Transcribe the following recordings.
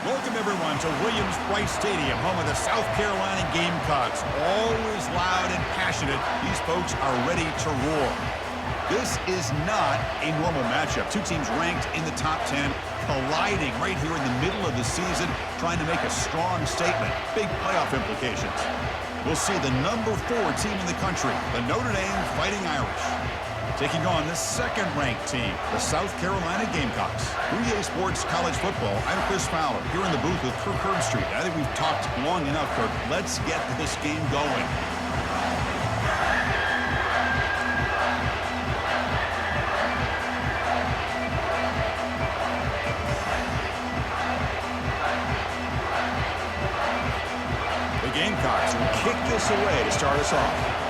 Welcome, everyone, to Williams-Brice Stadium, home of the South Carolina Gamecocks. Always loud and passionate, these folks are ready to roar. This is not a normal matchup. Two teams ranked in the top 10, colliding right here in the middle of the season, trying to make a strong statement. Big playoff implications. We'll see the number 4 team in the country, the Notre Dame Fighting Irish, taking on the second-ranked team, the South Carolina Gamecocks. EA Sports College Football, I'm Chris Fowler, here in the booth with Kirk Herbstreit. I think we've talked long enough, Kirk. Let's get this game going. The Gamecocks will kick this away to start us off.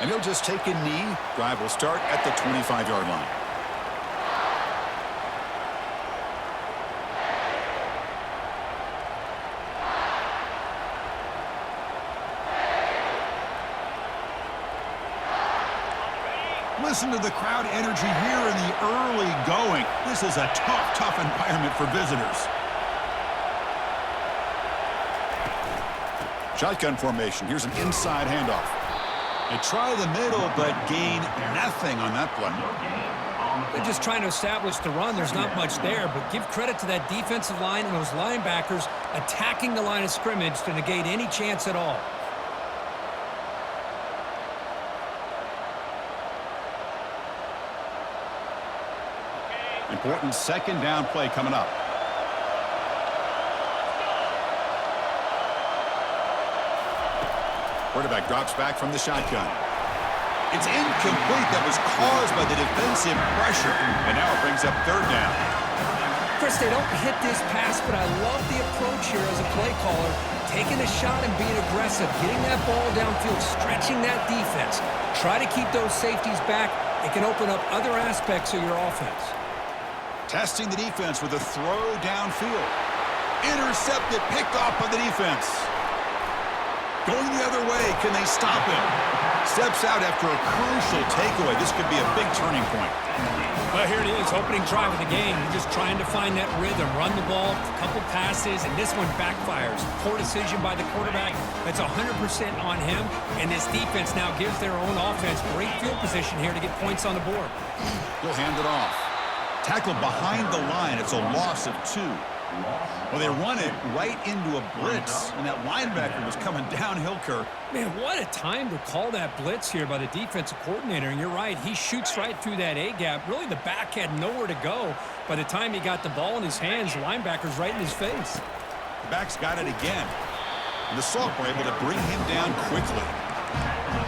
And he'll just take a knee. Drive will start at the 25-yard line. Listen to the crowd energy here in the early going. This is a tough environment for visitors. Shotgun formation. Here's an inside handoff. They try the middle, but gain nothing on that play. They're just trying to establish the run. There's not much there, but give credit to that defensive line and those linebackers attacking the line of scrimmage to negate any chance at all. Important second down play coming up. Quarterback drops back from the shotgun. It's incomplete. That was caused by the defensive pressure. And now it brings up third down. Chris, they don't hit this pass, but I love the approach here as a play caller. Taking a shot and being aggressive. Getting that ball downfield, stretching that defense. Try to keep those safeties back. It can open up other aspects of your offense. Testing the defense with a throw downfield. Intercepted, picked off by the defense. Going the other way, can they stop him? Steps out after a crucial takeaway. This could be a big turning point. Well, here it is, opening drive of the game. You're just trying to find that rhythm, run the ball, a couple passes, and this one backfires. Poor decision by the quarterback. That's 100% on him, and this defense now gives their own offense great field position here to get points on the board. He'll hand it off. Tackled behind the line. It's a loss of 2. Well, they run it right into a blitz, and that linebacker was coming downhill, Kirk. Man, what a time to call that blitz here by the defensive coordinator. And you're right, he shoots right through that A-gap. Really, the back had nowhere to go. By the time he got the ball in his hands, the linebacker's right in his face. The back's got it again. And the Salt were able to bring him down quickly.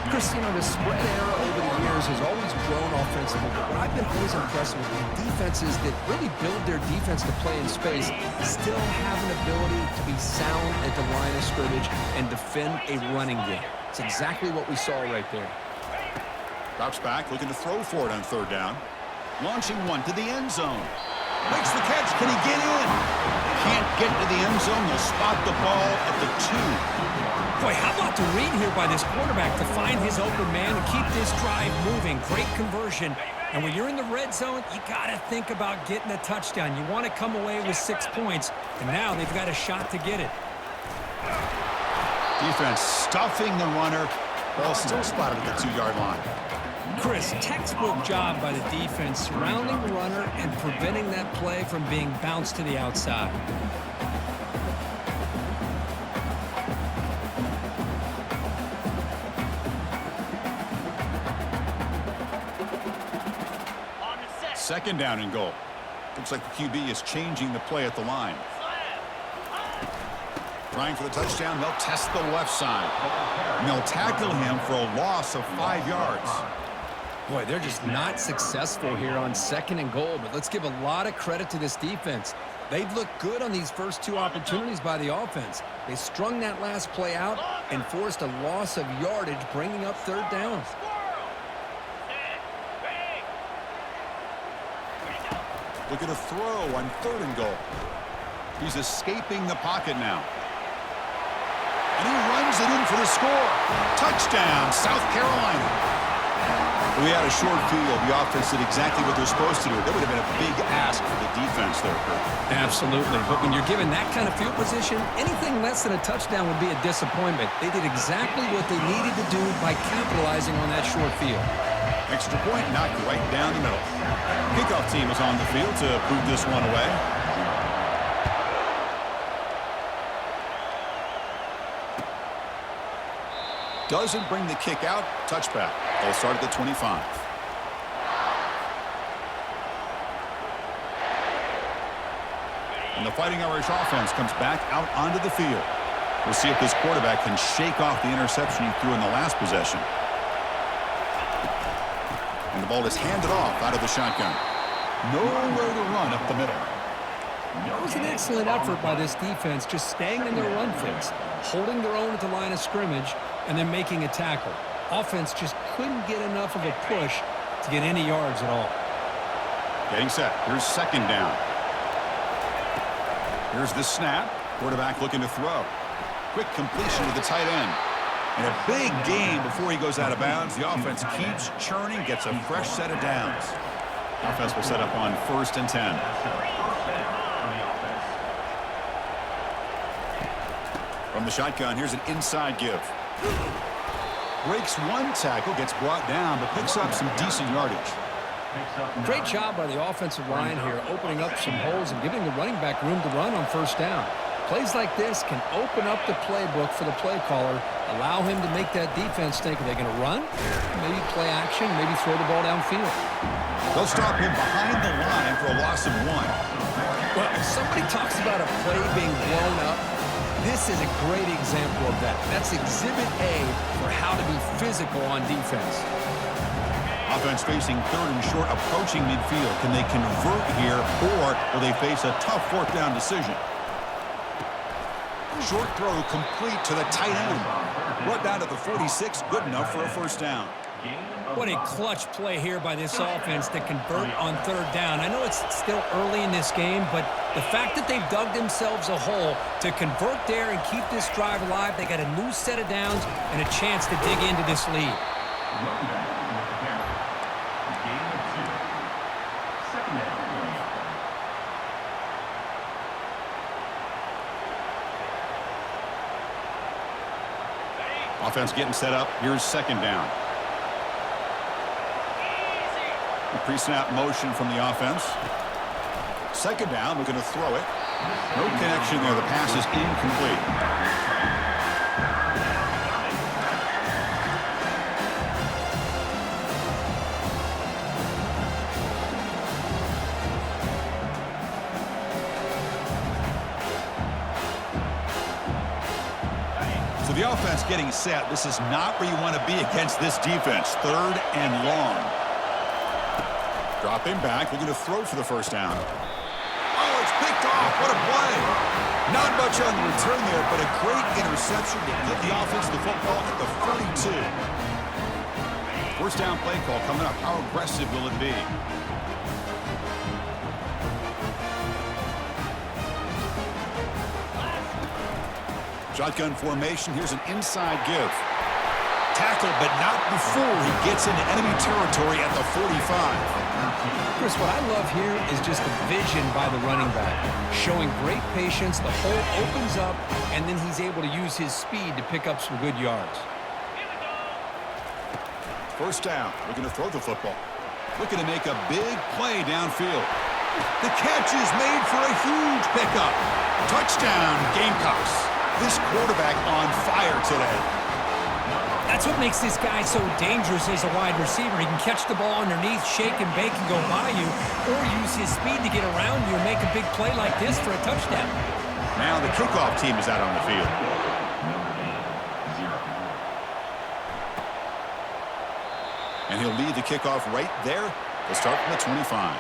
Chris, you know, the spread era over the years has always grown offensively, but what I've been always impressed with the defenses that really build their defense to play in space still have an ability to be sound at the line of scrimmage and defend a running game. It's exactly what we saw right there. Drops back, looking to throw for it on third down. Launching one to the end zone. Makes the catch. Can he get in? Can't get to the end zone. They'll spot the ball at the 2. Boy, how about the read here by this quarterback to find his open man and keep this drive moving. Great conversion. And when you're in the red zone, you got to think about getting a touchdown. You want to come away with 6 points, and now they've got a shot to get it. Defense stuffing the runner. Ball still spotted at the 2-yard line. Chris, textbook job by the defense surrounding the runner and preventing that play from being bounced to the outside. Second down and goal. Looks like the QB is changing the play at the line. Trying for the touchdown. They'll test the left side. And they'll tackle him for a loss of 5 yards. Boy, they're just not successful here on second and goal, but let's give a lot of credit to this defense. They've looked good on these first 2 opportunities by the offense. They strung that last play out and forced a loss of yardage, bringing up third downs. Look at a throw on third and goal. He's escaping the pocket now. And he runs it in for the score. Touchdown, South Carolina. We had a short field. The offense did exactly what they're supposed to do. That would have been a big ask for the defense there, Kurt. Absolutely. But when you're given that kind of field position, anything less than a touchdown would be a disappointment. They did exactly what they needed to do by capitalizing on that short field. Extra point knocked right down the middle. Kickoff team is on the field to boot this one away. Doesn't bring the kick out. Touchback. They'll start at the 25. And the Fighting Irish offense comes back out onto the field. We'll see if this quarterback can shake off the interception he threw in the last possession. And the ball is handed off out of the shotgun. Nowhere to run up the middle. It was an excellent effort by this defense, just staying in their run fits, holding their own at the line of scrimmage, and then making a tackle. Offense just couldn't get enough of a push to get any yards at all. Getting set. Here's second down. Here's the snap. Quarterback looking to throw. Quick completion to the tight end. And a big gain before he goes out of bounds. The offense keeps churning, gets a fresh set of downs. Offense will set up on 1st and 10. From the shotgun, here's an inside give. Breaks one tackle, gets brought down, but picks up some decent yardage. Great job by the offensive line here, opening up some holes and giving the running back room to run on 1st down. Plays like this can open up the playbook for the play caller, allow him to make that defense think, are they going to run? Maybe play action, maybe throw the ball downfield. They'll stop him behind the line for a loss of 1. Well, if somebody talks about a play being blown up, this is a great example of that. That's Exhibit A for how to be physical on defense. Offense facing 3rd and short, approaching midfield. Can they convert here, or will they face a tough 4th down decision? Short throw complete to the tight end. Brought down to the 46, good enough for a 1st down. What a clutch play here by this offense to convert on 3rd down. I know it's still early in this game, but the fact that they've dug themselves a hole to convert there and keep this drive alive, they got a new set of downs and a chance to dig into this lead. Offense getting set up. Here's 2nd down. A pre-snap motion from the offense. 2nd down, we're going to throw it. No connection there. The pass is incomplete. So the offense getting set. This is not where you want to be against this defense. 3rd and long. Dropping back, looking to throw for the 1st down. Oh, it's picked off. What a play. Not much on the return there, but a great interception to get the offense the football at the 42. 1st down play call coming up. How aggressive will it be? Shotgun formation. Here's an inside give. Tackle, but not before he gets into enemy territory at the 45. Chris, what I love here is just the vision by the running back. Showing great patience, the hole opens up, and then he's able to use his speed to pick up some good yards. 1st down. Looking to throw the football. Looking to make a big play downfield. The catch is made for a huge pickup. Touchdown, Gamecocks. This quarterback on fire today. That's what makes this guy so dangerous as a wide receiver. He can catch the ball underneath, shake and bake and go by you, or use his speed to get around you and make a big play like this for a touchdown. Now the kickoff team is out on the field. And he'll lead the kickoff right there. They'll start from the 25.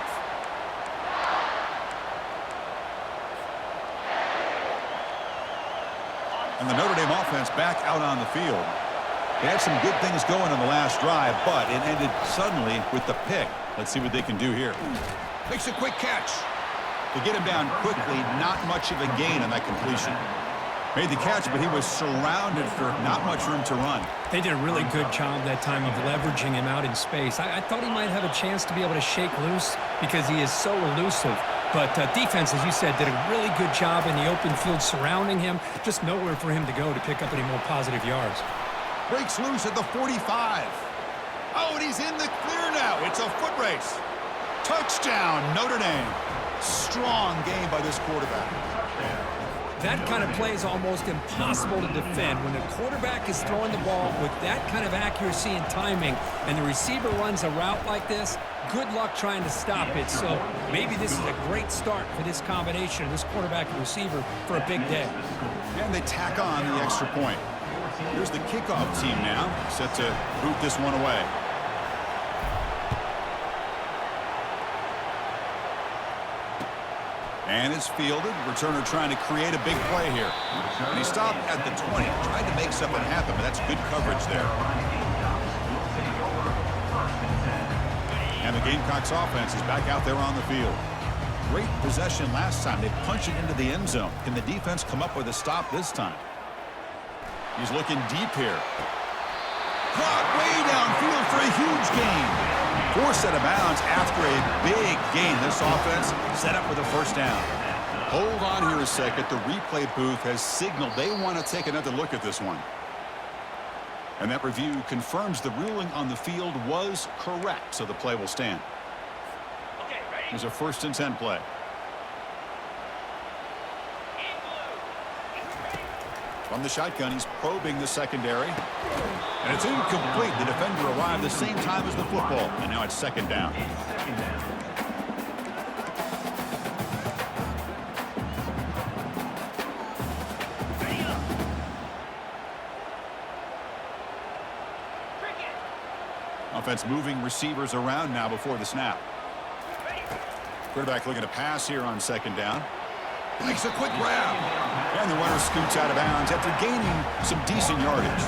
And the Notre Dame offense back out on the field. They had some good things going on the last drive, but it ended suddenly with the pick. Let's see what they can do here. Makes a quick catch. To get him down quickly, not much of a gain on that completion. Made the catch, but he was surrounded for not much room to run. They did a really good job that time of leveraging him out in space. I thought he might have a chance to be able to shake loose because he is so elusive. But defense, as you said, did a really good job in the open field surrounding him. Just nowhere for him to go to pick up any more positive yards. Breaks loose at the 45. Oh, and he's in the clear now. It's a foot race. Touchdown, Notre Dame. Strong game by this quarterback. That kind of play is almost impossible to defend. When the quarterback is throwing the ball with that kind of accuracy and timing, and the receiver runs a route like this, good luck trying to stop it. So maybe this is a great start for this combination, this quarterback and receiver, for a big day. And they tack on the extra point. Here's the kickoff team now, set to boot this one away. And it's fielded. Returner trying to create a big play here. And he stopped at the 20, tried to make something happen, but that's good coverage there. And the Gamecocks offense is back out there on the field. Great possession last time. They punched it into the end zone. Can the defense come up with a stop this time? He's looking deep here. Caught way downfield for a huge gain. Forced out of bounds after a big gain. This offense set up with a first down. Hold on here a second. The replay booth has signaled they want to take another look at this one. And that review confirms the ruling on the field was correct, so the play will stand. Here's a 1st and 10 play. From the shotgun, he's probing the secondary. And it's incomplete. The defender arrived the same time as the football. And now it's 2nd down. Offense moving receivers around now before the snap. Quarterback looking to pass here on 2nd down. Makes a quick grab. And the runner scoots out of bounds after gaining some decent yardage.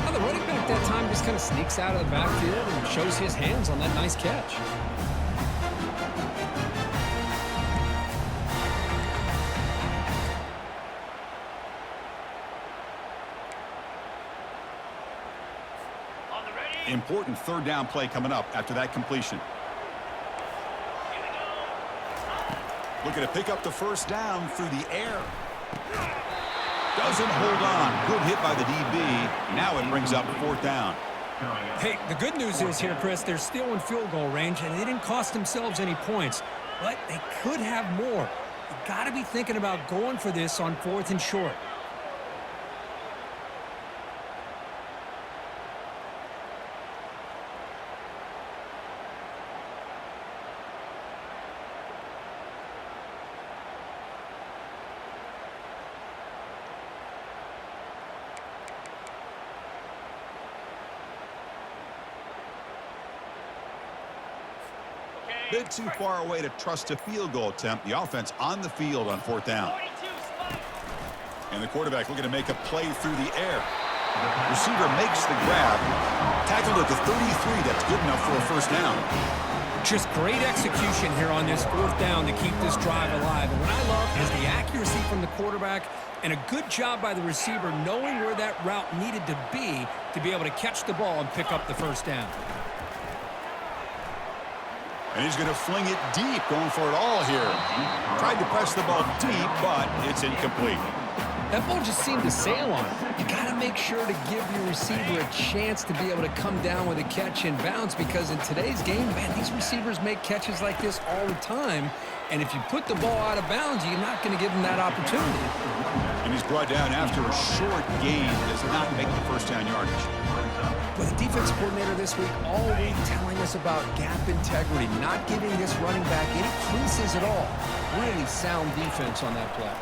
Well, the running back that time just kind of sneaks out of the backfield and shows his hands on that nice catch. Important 3rd down play coming up after that completion. Looking to pick up the 1st down through the air. Doesn't hold on. Good hit by the DB. Now it brings up 4th down. Hey, the good news is here, Chris, they're still in field goal range, and they didn't cost themselves any points. But they could have more. You got to be thinking about going for this on 4th and short. Bit too far away to trust a field goal attempt. The offense on the field on 4th down. And the quarterback looking to make a play through the air. Receiver makes the grab. Tackled at the 33. That's good enough for a 1st down. Just great execution here on this 4th down to keep this drive alive. And what I love is the accuracy from the quarterback and a good job by the receiver knowing where that route needed to be able to catch the ball and pick up the 1st down. And he's going to fling it deep, going for it all here. Tried to press the ball deep, but it's incomplete. That ball just seemed to sail on it. You got to make sure to give your receiver a chance to be able to come down with a catch and bounce, because in today's game, man, these receivers make catches like this all the time. And if you put the ball out of bounds, you're not going to give them that opportunity. And he's brought down after a short gain. Does not make the 1st down yardage. But the defense coordinator this week all week telling us about gap integrity, not giving this running back any creases at all. Really sound defense on that play.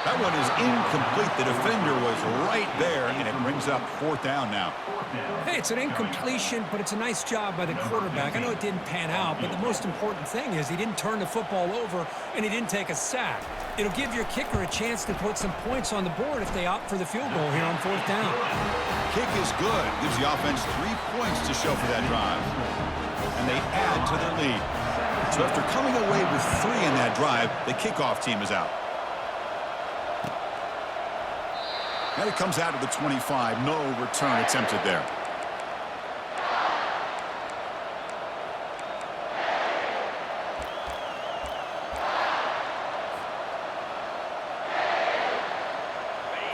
That one is incomplete. The defender was right there, and it brings up 4th down now. Hey, it's an incompletion, but it's a nice job by the quarterback. I know it didn't pan out, but the most important thing is he didn't turn the football over, and he didn't take a sack. It'll give your kicker a chance to put some points on the board if they opt for the field goal here on 4th down. Kick is good. Gives the offense 3 points to show for that drive. And they add to their lead. So after coming away with 3 in that drive, the kickoff team is out. And it comes out to the 25. No return attempted there.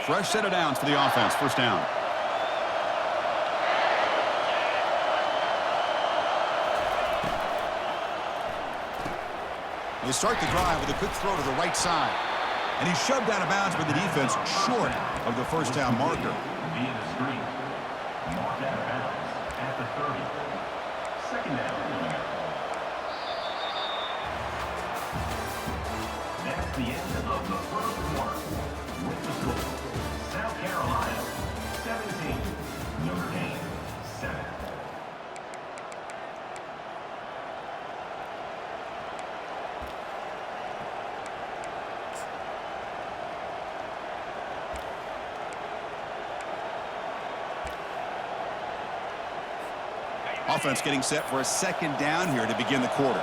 Fresh set of downs for the offense. First down. They start the drive with a quick throw to the right side. And he's shoved out of bounds by the defense short of the first down marker. Via the screen. Marked out of bounds at the 30. Second down. That's the end of the first quarter. With the score, South Carolina 17, Notre Dame 7. Offense getting set for a second down here to begin the quarter.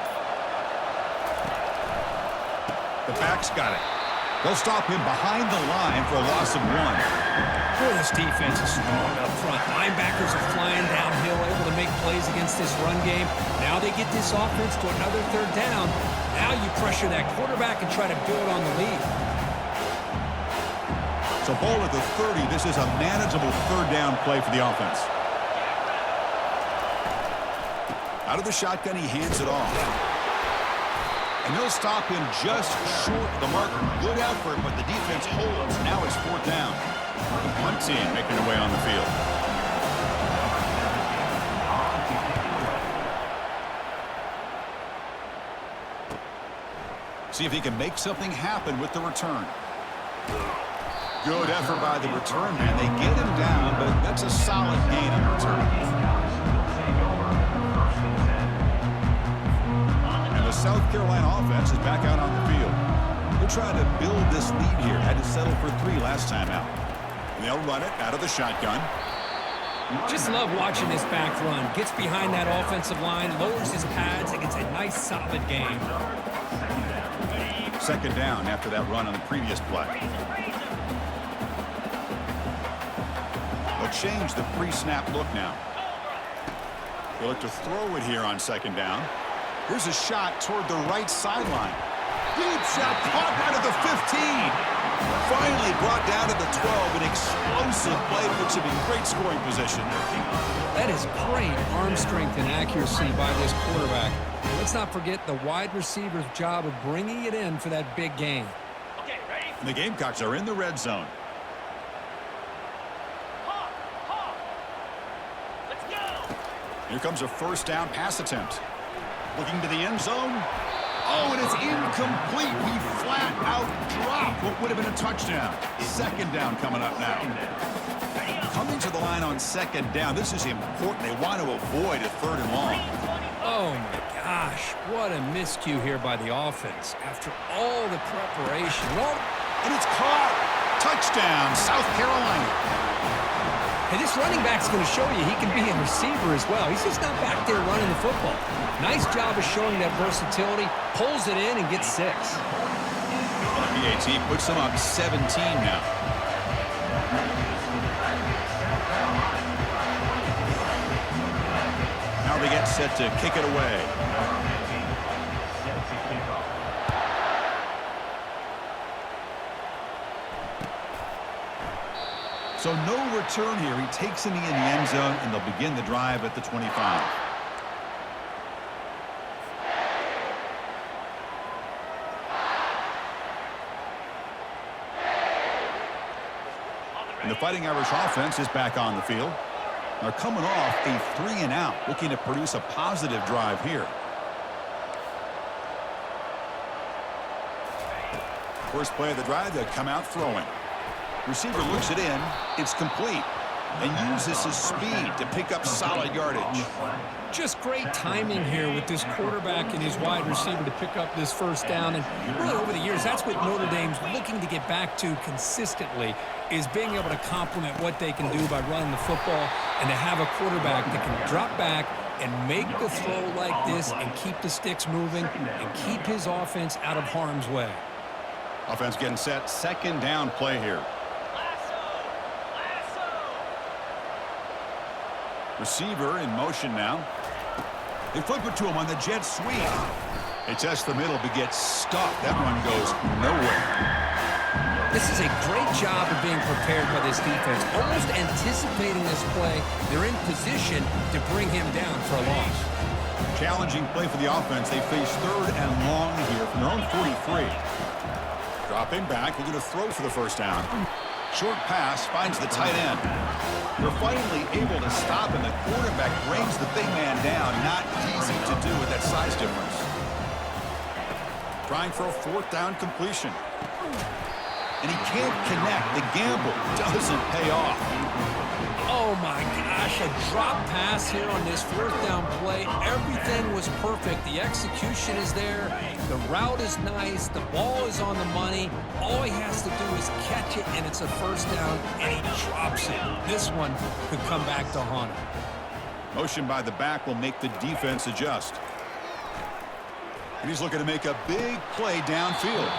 The back's got it. They'll stop him behind the line for a loss of 1. Boy, this defense is strong up front. Linebackers are flying downhill, able to make plays against this run game. Now they get this offense to another third down. Now you pressure that quarterback and try to build on the lead. So ball at the 30. This is a manageable third down play for the offense. Out of the shotgun, he hands it off. And they'll stop him just short of the marker. Good effort, but the defense holds. Now it's 4th down. The punt team making their way on the field. See if he can make something happen with the return. Good effort by the return man. They get him down, but that's a solid gain on return. The South Carolina offense is back out on the field. They're trying to build this lead here. Had to settle for 3 last time out. And they'll run it out of the shotgun. Just love watching this back run. Gets behind that offensive line, lowers his pads, and gets a nice solid gain. Second down after that run on the previous play. They'll change the pre-snap look now. They'll look to throw it here on second down. Here's a shot toward the right sideline. Deep shot caught out of the 15. Finally brought down to the 12. An explosive play puts him in great scoring position. That is great arm strength and accuracy by this quarterback. Let's not forget the wide receiver's job of bringing it in for that big gain. Okay, ready? And the Gamecocks are in the red zone. Let's go. Here comes a first down pass attempt. Looking to the end zone. Oh, and it's incomplete. He flat out dropped what would have been a touchdown. Second down coming up now. Coming to the line on second down. This is important. They want to avoid a 3rd and long. Oh, my gosh. What a miscue here by the offense. After all the preparation. And it's caught. Touchdown, South Carolina. Hey, this running back's going to show you he can be a receiver as well. He's just not back there running the football. Nice job of showing that versatility. Pulls it in and gets 6. The PAT puts them up 17 now. Now they get set to kick it away. So no return here. He takes it in the end zone, and they'll begin the drive at the 25. And the Fighting Irish offense is back on the field. They're coming off a 3-and-out, looking to produce a positive drive here. First play of the drive, they'll come out throwing. Receiver looks it in. It's complete. And uses his speed to pick up solid yardage. Just great timing here with this quarterback and his wide receiver to pick up this first down. And really over the years, that's what Notre Dame's looking to get back to consistently, is being able to complement what they can do by running the football and to have a quarterback that can drop back, and make the throw like this and keep the sticks moving and keep his offense out of harm's way. Offense getting set. Second down play here. Receiver in motion now. They flip it to him on the jet sweep. They test the middle but gets stuck. That one goes nowhere. This is a great job of being prepared by this defense. Almost anticipating this play, they're in position to bring him down for a loss. Challenging play for the offense. They face third and long here from their own 43. Dropping back, looking to throw for the first down. Short pass finds the tight end. They're finally able to stop, and the quarterback brings the big man down. Not easy to do with that size difference. Trying for a fourth down completion. And he can't connect. The gamble doesn't pay off. Oh my gosh, a drop pass here on this fourth down play. Everything was perfect. The execution is there. The route is nice. The ball is on the money. All he has to do is catch it, and it's a first down, and he drops it. This one could come back to haunt him. Motion by the back will make the defense adjust. And he's looking to make a big play downfield.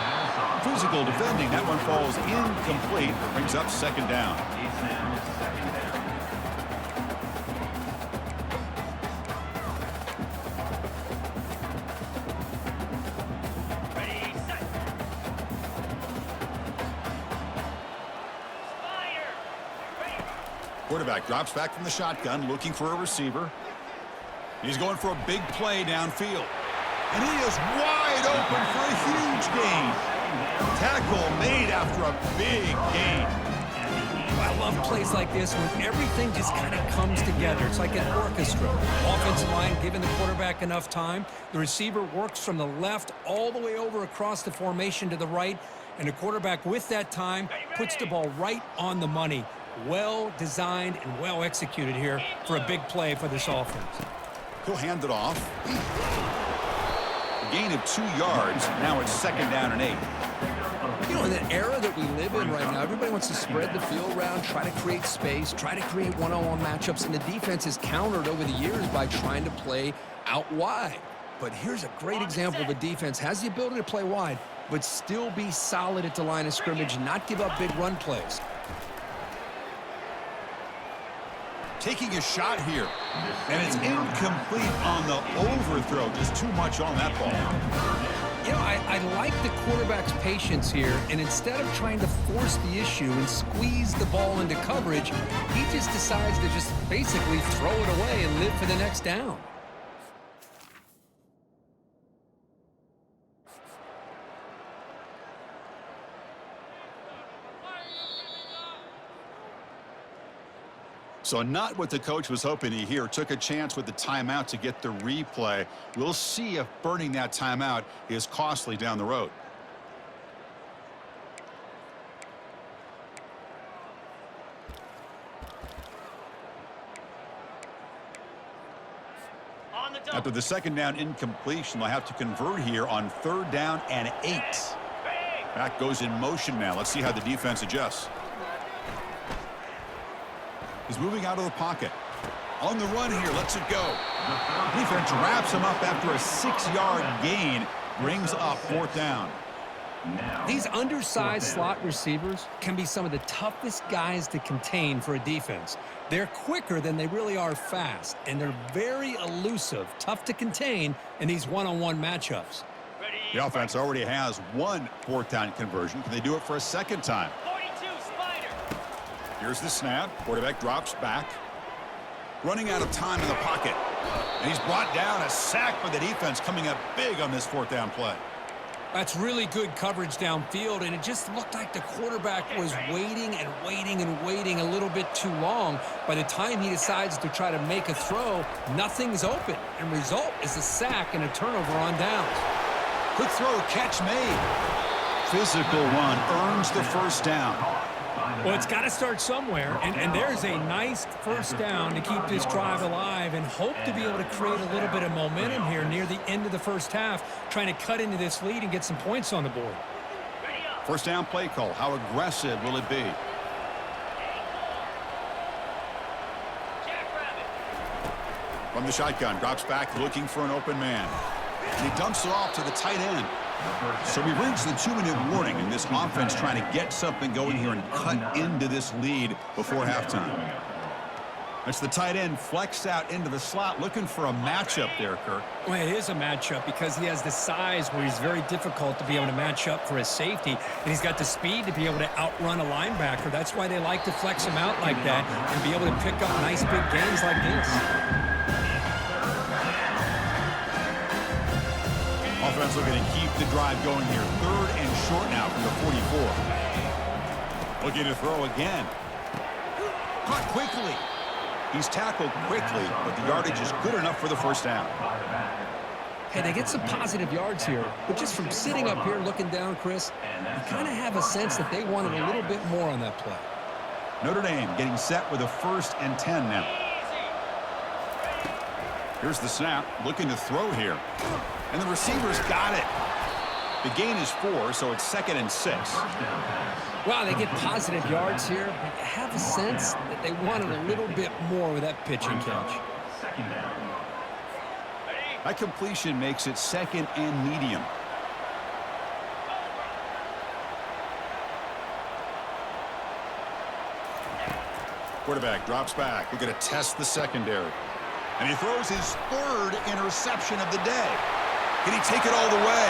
Physical defending. That one falls incomplete. Brings up second down. Quarterback drops back from the shotgun, looking for a receiver. He's going for a big play downfield. And he is wide open for a huge gain. Tackle made after a big gain. I love plays like this when everything just kind of comes together. It's like an orchestra. Offensive line giving the quarterback enough time. The receiver works from the left all the way over across the formation to the right. And the quarterback with that time puts the ball right on the money. Well designed and well executed here for a big play for this offense. He'll hand it off. A gain of 2 yards. Now it's second down and 8. You know, in the era that we live in right now, everybody wants to spread the field around, try to create space, try to create one-on-one matchups, and the defense has countered over the years by trying to play out wide. But here's a great example. The defense has the ability to play wide, but still be solid at the line of scrimmage and not give up big run plays. Taking a shot here, and it's incomplete on the overthrow. Just too much on that ball. You know, I like the quarterback's patience here, and instead of trying to force the issue and squeeze the ball into coverage, he just decides to just basically throw it away and live for the next down. So not what the coach was hoping to hear. Took a chance with the timeout to get the replay. We'll see if burning that timeout is costly down the road. After the second down incompletion, they'll have to convert here on third down and 8. Back goes in motion now. Let's see how the defense adjusts. He's moving out of the pocket. On the run here, lets it go. Defense wraps him up after a 6-yard gain. Brings up fourth down. These undersized slot receivers can be some of the toughest guys to contain for a defense. They're quicker than they really are fast, and they're very elusive, tough to contain in these one-on-one matchups. The offense already has one fourth down conversion. Can they do it for a second time? Here's the snap. Quarterback drops back. Running out of time in the pocket. And he's brought down. A sack by the defense coming up big on this fourth down play. That's really good coverage downfield, and it just looked like the quarterback was waiting and waiting and waiting a little bit too long. By the time he decides to try to make a throw, nothing's open. And result is a sack and a turnover on downs. Quick throw, catch made. Physical run earns the first down. Well, it's got to start somewhere, and there's a nice first down to keep this drive alive and hope to be able to create a little bit of momentum here near the end of the first half, trying to cut into this lead and get some points on the board. First down play call. How aggressive will it be? From the shotgun, drops back looking for an open man. And he dumps it off to the tight end. So we reached the 2-minute warning, and this offense trying to get something going here and cut into this lead before halftime. That's the tight end flexed out into the slot, looking for a matchup there, Kirk. Well, it is a matchup because he has the size where he's very difficult to be able to match up for his safety, and he's got the speed to be able to outrun a linebacker. That's why they like to flex him out like that and be able to pick up nice big gains like this. Offense looking to keep the drive going here. 3rd and short now from the 44. Looking to throw again. Caught quickly. He's tackled quickly, but the yardage is good enough for the first down. Hey, they get some positive yards here, but just from sitting up here looking down, Chris, you kind of have a sense that they wanted a little bit more on that play. Notre Dame getting set with a 1st and 10 now. Here's the snap, looking to throw here. And the receiver's got it. The gain is 4, so it's 2nd and 6. Wow, they get positive yards here, but you have a sense that they wanted a little bit more with that pitch and catch. That completion makes it 2nd and medium. Quarterback drops back. We're going to test the secondary. And he throws his 3rd interception of the day. Can he take it all the way?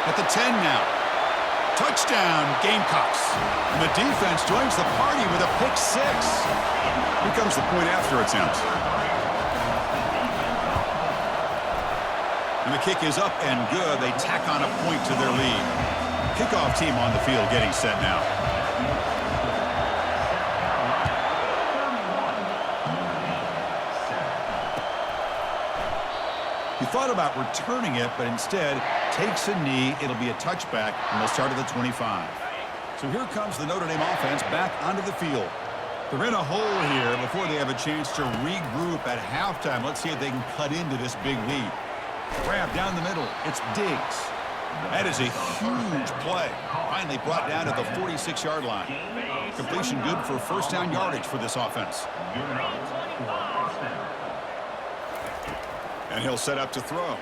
At the 10 now. Touchdown, Gamecocks. And the defense joins the party with a pick 6. Here comes the point after attempt. And the kick is up and good. They tack on a point to their lead. Kickoff team on the field getting set now. He thought about returning it, but instead takes a knee. It'll be a touchback, and they'll start at the 25. So here comes the Notre Dame offense back onto the field. They're in a hole here before they have a chance to regroup at halftime. Let's see if they can cut into this big lead. Grab down the middle. It's Diggs. That is a huge play. Finally brought down to the 46-yard line. Completion good for 1st down yardage for this offense. And he'll set up to throw.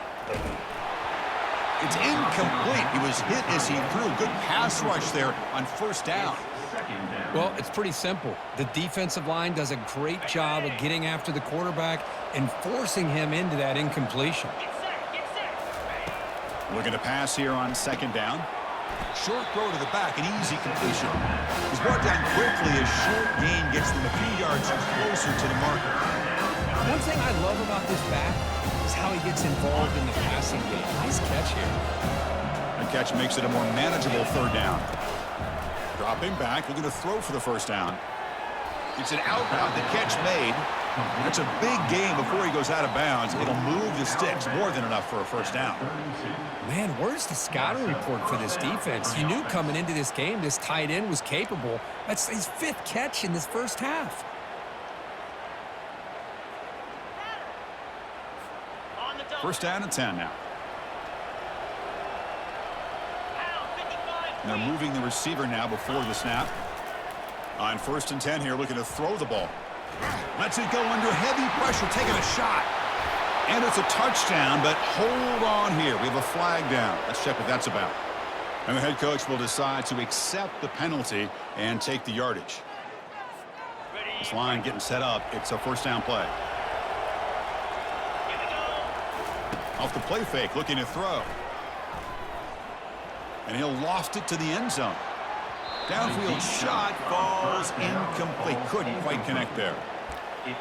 It's incomplete. He was hit as he threw. Good pass rush there on 1st down. Well, it's pretty simple. The defensive line does a great job of getting after the quarterback and forcing him into that incompletion. Looking to pass here on 2nd down. Short throw to the back, an easy completion. He's brought down quickly as short gain gets them a few yards closer to the marker. One thing I love about this back is how he gets involved in the passing game. Nice catch here. The catch makes it a more manageable 3rd down. Dropping back, looking to throw for the 1st down. It's an outbound, the catch made. That's a big gain before he goes out of bounds. It'll move the sticks, more than enough for a 1st down. Man, where's the scouting report for this defense? You knew coming into this game this tight end was capable. That's his 5th catch in this first half. First down and 10 now. And they're moving the receiver now before the snap. On 1st and 10 here, looking to throw the ball. Lets it go under heavy pressure, taking a shot. And it's a touchdown, but hold on here. We have a flag down. Let's check what that's about. And the head coach will decide to accept the penalty and take the yardage. This line getting set up. It's a 1st down play. Off the play fake, looking to throw. And he'll loft it to the end zone. Downfield shot falls incomplete. Couldn't quite connect there.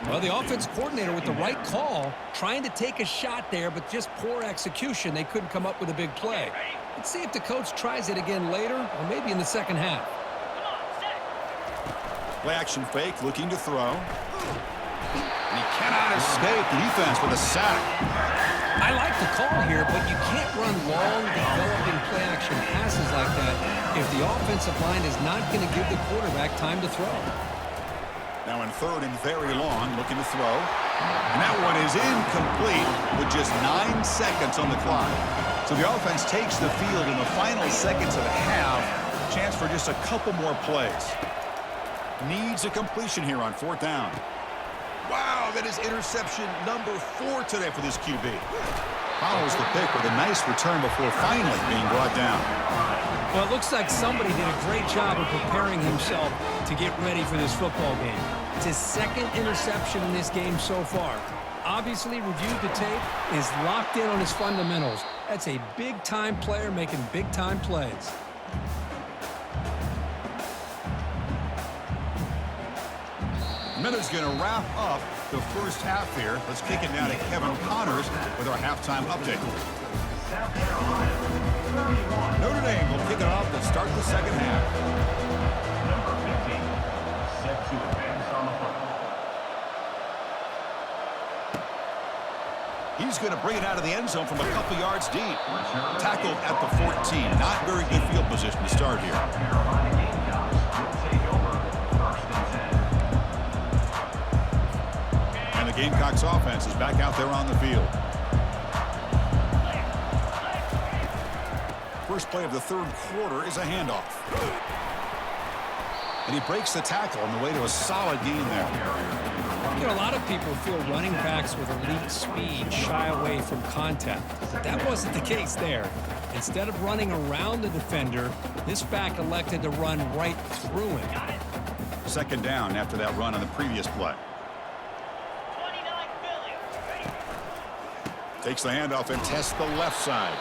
Well, the offense coordinator with the right call, trying to take a shot there, but just poor execution. They couldn't come up with a big play. Let's see if the coach tries it again later, or maybe in the 2nd half. Play action fake, looking to throw. And he cannot escape the defense with a sack. I like the call here, but you can't run long, developing play-action passes like that if the offensive line is not going to give the quarterback time to throw. Now in 3rd and very long, looking to throw. And that one is incomplete with just 9 seconds on the clock. So the offense takes the field in the final seconds of the half. Chance for just a couple more plays. Needs a completion here on 4th down. Wow, that is interception number 4 today for this QB. Follows the pick with a nice return before finally being brought down. Well, it looks like somebody did a great job of preparing himself to get ready for this football game. It's his 2nd interception in this game so far. Obviously reviewed the tape, is locked in on his fundamentals. That's a big-time player making big-time plays. Minute's going to wrap up the first half here. Let's kick it now to Kevin Connors with our halftime update. South Carolina, 31. Notre Dame will kick it off to start the second half. Number 15, set to advance on the football. He's going to bring it out of the end zone from a couple yards deep. Tackled at the 14. Not very good field position to start here. South Carolina Gamecocks will take over first and 10. And the Gamecocks offense is back out there on the field. First play of the third quarter is a handoff. And he breaks the tackle on the way to a solid gain there. You know, a lot of people feel running backs with elite speed shy away from contact. But that wasn't the case there. Instead of running around the defender, this back elected to run right through him. Second down after that run on the previous play. Takes the handoff and tests the left side.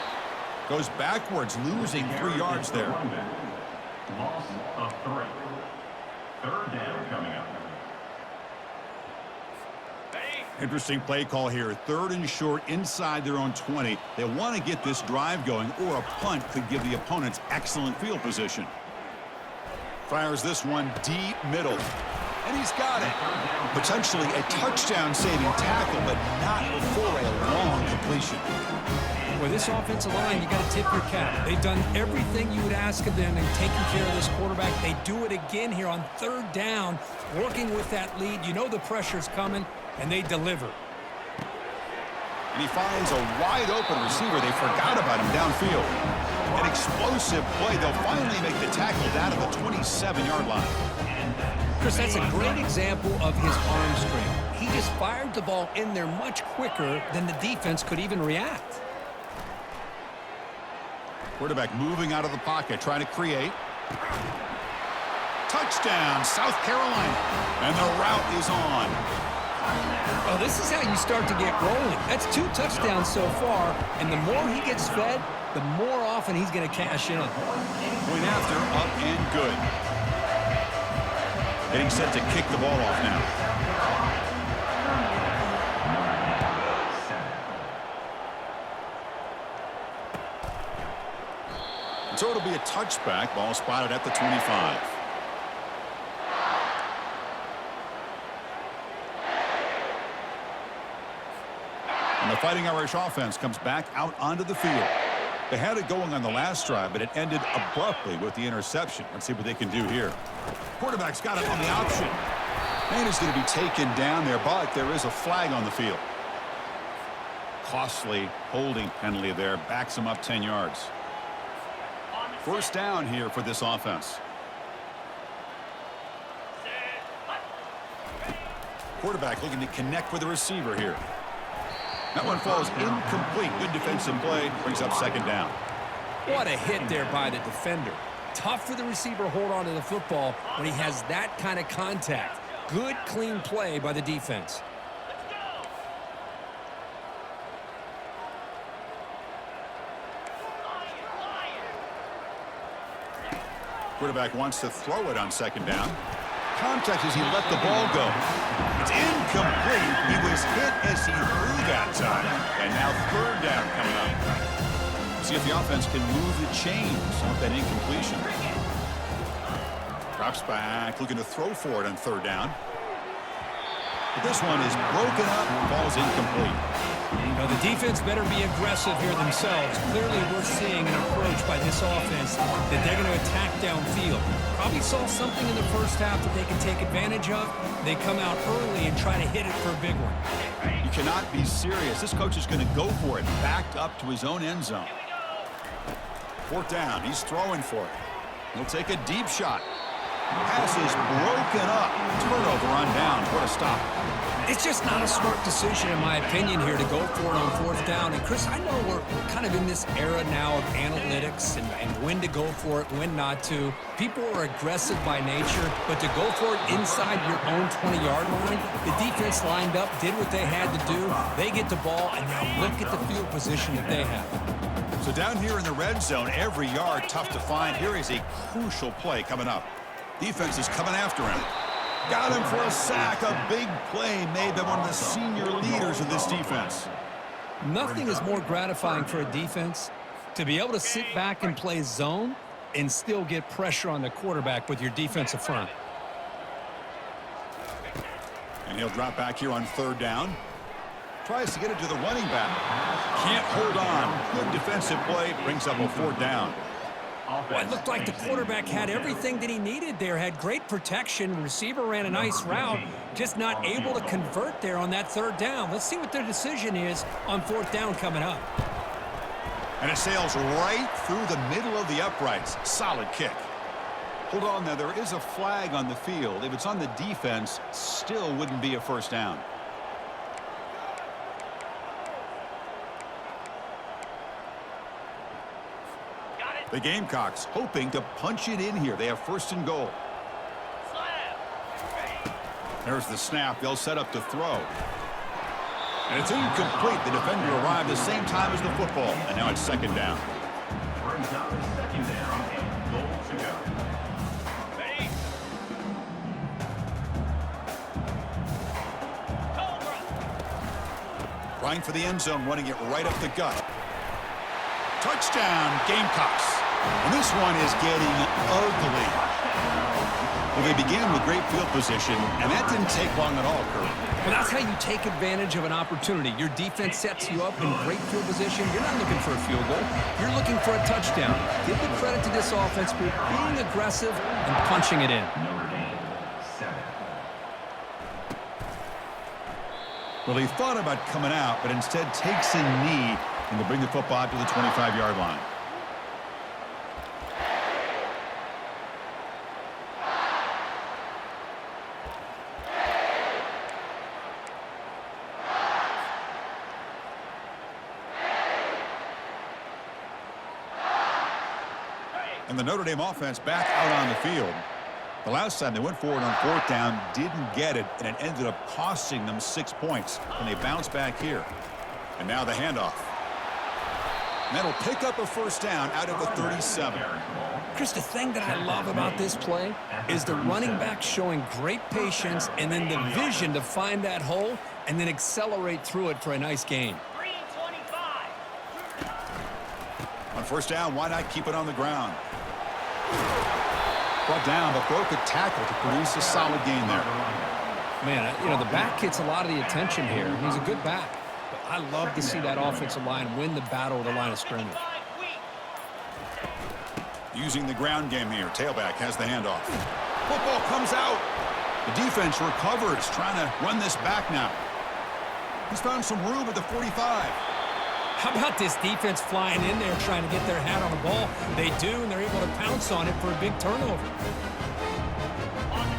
Goes backwards, losing 3 yards there. Loss of 3. Third down coming up. Interesting play call here. 3rd and short inside their own 20. They want to get this drive going, or a punt could give the opponents excellent field position. Fires this one deep middle. And he's got it. Potentially a touchdown-saving tackle, but not before a long completion. With this offensive line, you got to tip your cap. They've done everything you would ask of them in taking care of this quarterback. They do it again here on 3rd down, working with that lead. You know the pressure's coming, and they deliver. And he finds a wide-open receiver. They forgot about him downfield. An explosive play. They'll finally make the tackle down to the 27-yard line. Chris, that's a great example of his arm strength. He just fired the ball in there much quicker than the defense could even react. Quarterback moving out of the pocket, trying to create. Touchdown, South Carolina. And the route is on. Well, this is how you start to get rolling. That's 2 touchdowns so far, and the more he gets fed, the more often he's going to cash in. Point after, up and good. Getting set to kick the ball off now. So it'll be a touchback. Ball spotted at the 25. And the Fighting Irish offense comes back out onto the field. They had it going on the last drive, but it ended abruptly with the interception. Let's see what they can do here. Quarterback's got it on the option. And he's going to be taken down there, but there is a flag on the field. Costly holding penalty there. Backs him up 10 yards. First down here for this offense. Quarterback looking to connect with the receiver here. That one falls incomplete. Good defensive play. Brings up second down. What a hit there by the defender. Tough for the receiver to hold on to the football when he has that kind of contact. Good, clean play by the defense. Quarterback wants to throw it on second down. Contact as he let the ball go. It's incomplete. He was hit as he threw that time. And now third down coming up. See if the offense can move the chains off that incompletion. Drops back, looking to throw for it on third down. But this one is broken up and falls incomplete. Now, the defense better be aggressive here themselves. Clearly, we're seeing an approach by this offense that they're going to attack downfield. Probably saw something in the first half that they can take advantage of. They come out early and try to hit it for a big one. You cannot be serious. This coach is going to go for it, backed up to his own end zone. Fourth down. He's throwing for it. He'll take a deep shot. Pass is broken up. Turnover on downs. What a stop. It's just not a smart decision, in my opinion, here to go for it on 4th down. And, Chris, I know we're kind of in this era now of analytics and when to go for it, when not to. People are aggressive by nature, but to go for it inside your own 20-yard line, the defense lined up, did what they had to do. They get the ball, and now look at the field position that they have. So down here in the red zone, every yard tough to find. Here is a crucial play coming up. Defense is coming after him. Got him for a sack. A big play made by one of the senior leaders of this defense. Nothing is more gratifying for a defense to be able to sit back and play zone and still get pressure on the quarterback with your defensive front. And he'll drop back here on 3rd down. Tries to get it to the running back. Can't hold on. Good defensive play. Brings up a 4th down. Well, it looked like the quarterback had everything that he needed there. Had great protection. Receiver ran a nice route. Just not able to convert there on that 3rd down. Let's see what their decision is on 4th down coming up. And it sails right through the middle of the uprights. Solid kick. Hold on there. There is a flag on the field. If it's on the defense, still wouldn't be a 1st down. The Gamecocks hoping to punch it in here. They have 1st and goal. There's the snap. They'll set up to throw. And it's incomplete. The defender arrived the same time as the football. And now it's 2nd down. Brings up 2nd down and goal to go. Trying for the end zone, running it right up the gut. Touchdown, Gamecocks. And this one is getting ugly. Well, they began with great field position, and that didn't take long at all, Kurt. Well, that's how you take advantage of an opportunity. Your defense sets you up in great field position. You're not looking for a field goal. You're looking for a touchdown. Give the credit to this offense for being aggressive and punching it in. Notre Dame, 7. Well, he thought about coming out, but instead takes a knee and to bring the football to the 25-yard line. And the Notre Dame offense back out on the field. The last time they went forward on 4th down, didn't get it, and it ended up costing them 6 points. And they bounce back here. And now the handoff. And that'll pick up a 1st down out of the 37. Chris, the thing that I love about this play is the running back showing great patience and then the vision to find that hole and then accelerate through it for a nice gain. On 1st down, why not keep it on the ground? Brought down, but broke a tackle to produce a solid gain there. Man, you know, the back gets a lot of the attention here. He's a good back. But I love to see that offensive line win the battle of the line of scrimmage. Using the ground game here. Tailback has the handoff. Football comes out. The defense recovers, trying to run this back now. He's found some room at the 45. How about this defense flying in there trying to get their hat on the ball? They do, and they're able to pounce on it for a big turnover.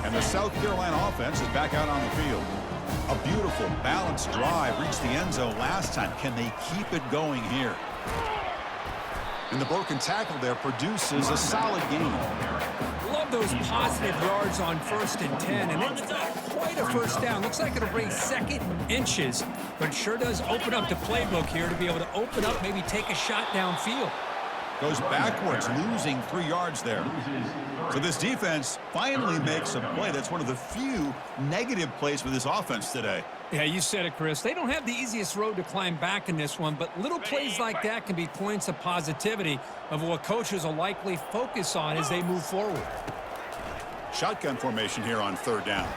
And the South Carolina offense is back out on the field. A beautiful, balanced drive reached the end zone last time. Can they keep it going here? And the broken tackle there produces a solid gain. Love those positive yards on 1st and 10, and it's not quite a 1st down. Looks like it'll bring 2nd inches, but it sure does open up the playbook here to be able to open up, maybe take a shot downfield. Goes backwards, losing 3 yards there. So this defense finally makes a play. That's one of the few negative plays for this offense today. Yeah, you said it, Chris. They don't have the easiest road to climb back in this one, but little plays like that can be points of positivity of what coaches will likely focus on as they move forward. Shotgun formation here on 3rd down.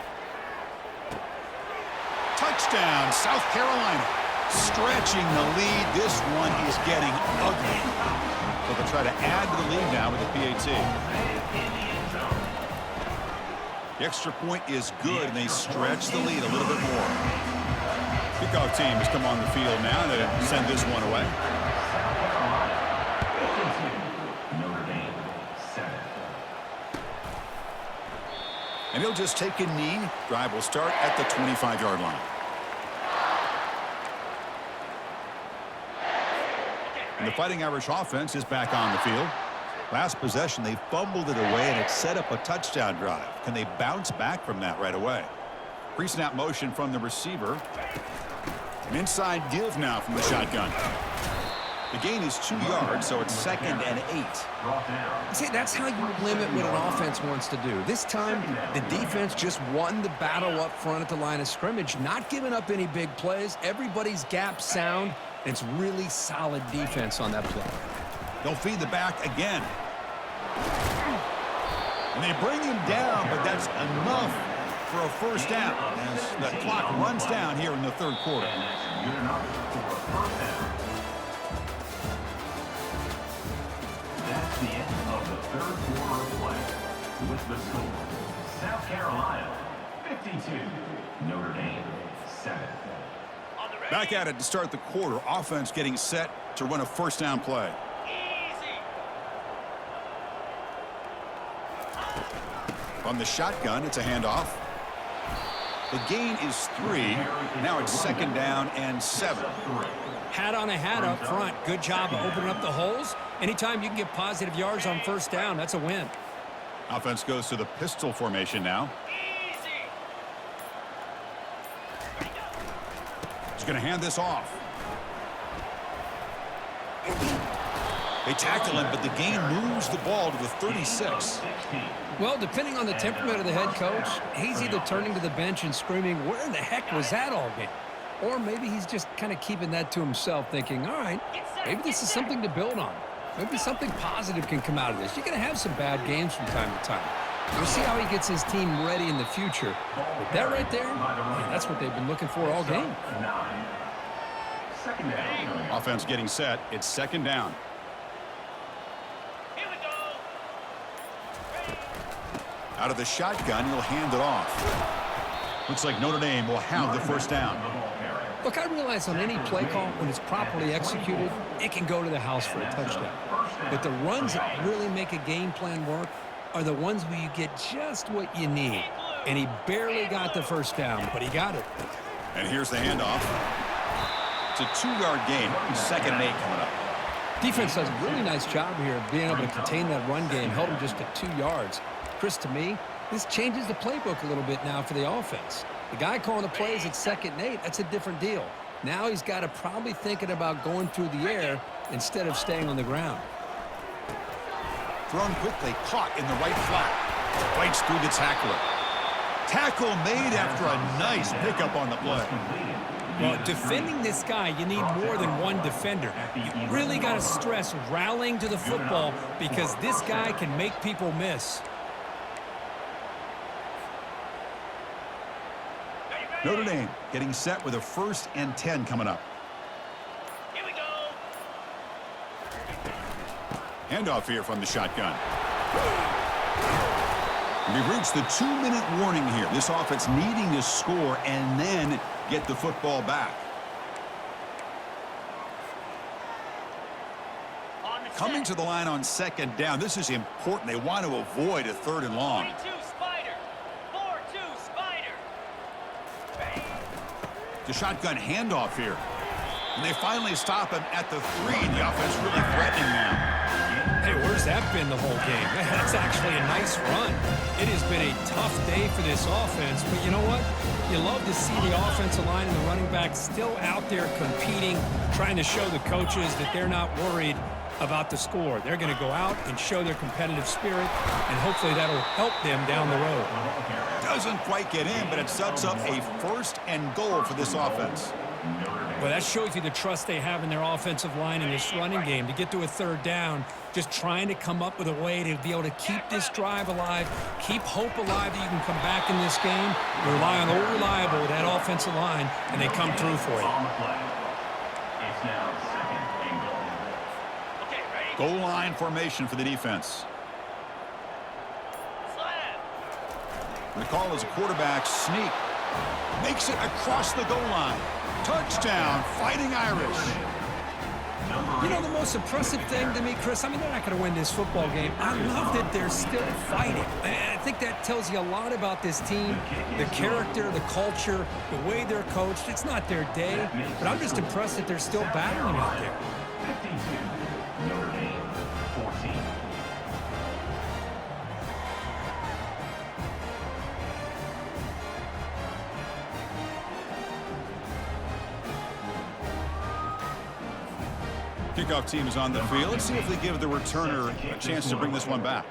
Touchdown, South Carolina. Stretching the lead. This one is getting ugly. So they'll try to add to the lead now with the PAT. The extra point is good, and they stretch the lead a little bit more. Kickoff team has come on the field now to send this one away. And he'll just take a knee. Drive will start at the 25-yard line. And the Fighting Irish offense is back on the field. Last possession, they fumbled it away, and it set up a touchdown drive. Can they bounce back from that right away? Pre-snap motion from the receiver. An inside give now from the shotgun. The gain is 2 yards, so it's 2nd and 8. See, that's how you limit what an offense wants to do. This time, the defense just won the battle up front at the line of scrimmage, not giving up any big plays. Everybody's gap sound. It's really solid defense on that play. They'll feed the back again. And they bring him down, but that's enough for a first down as the clock runs down here in the third quarter. That's the end of the third quarter of play. With the score, South Carolina 52, Notre Dame 7. Back at it to start the quarter. Offense getting set to run a first down play. From the shotgun, it's a handoff. The gain is 3. Now it's 2nd down and 7. Hat on a hat up front. Good job of opening up the holes. Anytime you can get positive yards on first down, that's a win. Offense goes to the pistol formation now. He's going to hand this off. They tackle him, but the gain moves the ball to the 36. Well, depending on the temperament of the head coach, he's either turning to the bench and screaming, where in the heck was that all game? Or maybe he's just kind of keeping that to himself, thinking, all right, maybe this is something to build on. Maybe something positive can come out of this. You're going to have some bad games from time to time. We'll see how he gets his team ready in the future. But that right there, man, that's what they've been looking for all game. Offense getting set. It's 2nd down. Out of the shotgun, he'll hand it off. Looks like Notre Dame will have the first down. Look, I realize on any play call, when it's properly executed, it can go to the house for a touchdown. But the runs that really make a game plan work are the ones where you get just what you need. And he barely got the first down, but he got it. And here's the handoff. It's a 2-yard gain. 2nd and 8 coming up. Defense does a really nice job here of being able to contain that run game, held him just to 2 yards. Chris, to me, this changes the playbook a little bit now for the offense. The guy calling the plays at 2nd and 8, that's a different deal. Now he's got to probably thinking about going through the air instead of staying on the ground. Thrown quickly, caught in the right flat. Fights through the tackler. Tackle made after a nice pickup on the play. Well, defending this guy, you need more than one defender. You really got to stress rallying to the football because this guy can make people miss. Notre Dame getting set with a 1st and 10 coming up. Here we go. Handoff here from the shotgun. We've reached the 2-minute warning here. This offense needing to score and then get the football back. Coming to the line on 2nd down. This is important. They want to avoid a 3rd and long. 42 Spider. 4-2 Spider. The shotgun handoff here. And they finally stop him at the 3. The offense really threatening now. Hey, where's that been the whole game? That's actually a nice run. It has been a tough day for this offense, but you know what? You love to see the offensive line and the running backs still out there competing, trying to show the coaches that they're not worried about the score. They're going to go out and show their competitive spirit, and hopefully that'll help them down the road. Doesn't quite get in, but it sets up a 1st and goal for this offense. Well, that shows you the trust they have in their offensive line in this running game to get to a 3rd down, just trying to come up with a way to be able to keep this drive alive, keep hope alive that you can come back in this game. You rely on the reliable, that offensive line, and they come through for you. It's now 2nd and goal. Okay, ready? Goal line formation for the defense. Slab. The call is a quarterback sneak. Makes it across the goal line. Touchdown, Fighting Irish. You know, the most impressive thing to me, Chris, I mean, they're not going to win this football game. I love that they're still fighting. And I think that tells you a lot about this team, the character, the culture, the way they're coached. It's not their day, but I'm just impressed that they're still battling out there. 52, Notre Dame, 14. Kickoff team is on the field. Let's see if they give the returner a chance to bring this one back.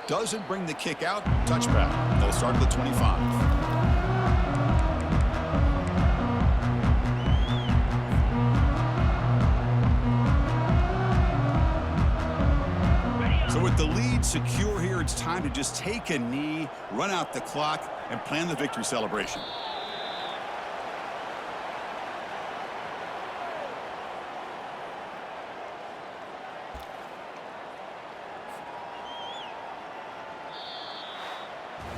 Doesn't bring the kick out. Touchback. They'll start at the 25. So with the lead secure here, it's time to just take a knee, run out the clock, and plan the victory celebration.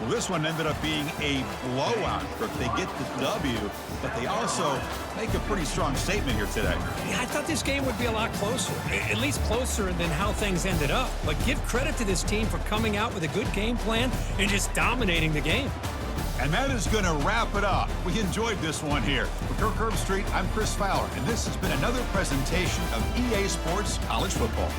Well, this one ended up being a blowout. They get the W, but they also make a pretty strong statement here today. Yeah, I thought this game would be a lot closer, at least closer than how things ended up. But give credit to this team for coming out with a good game plan and just dominating the game. And that is going to wrap it up. We enjoyed this one here. For Kirk Street, I'm Chris Fowler, and this has been another presentation of EA Sports College Football.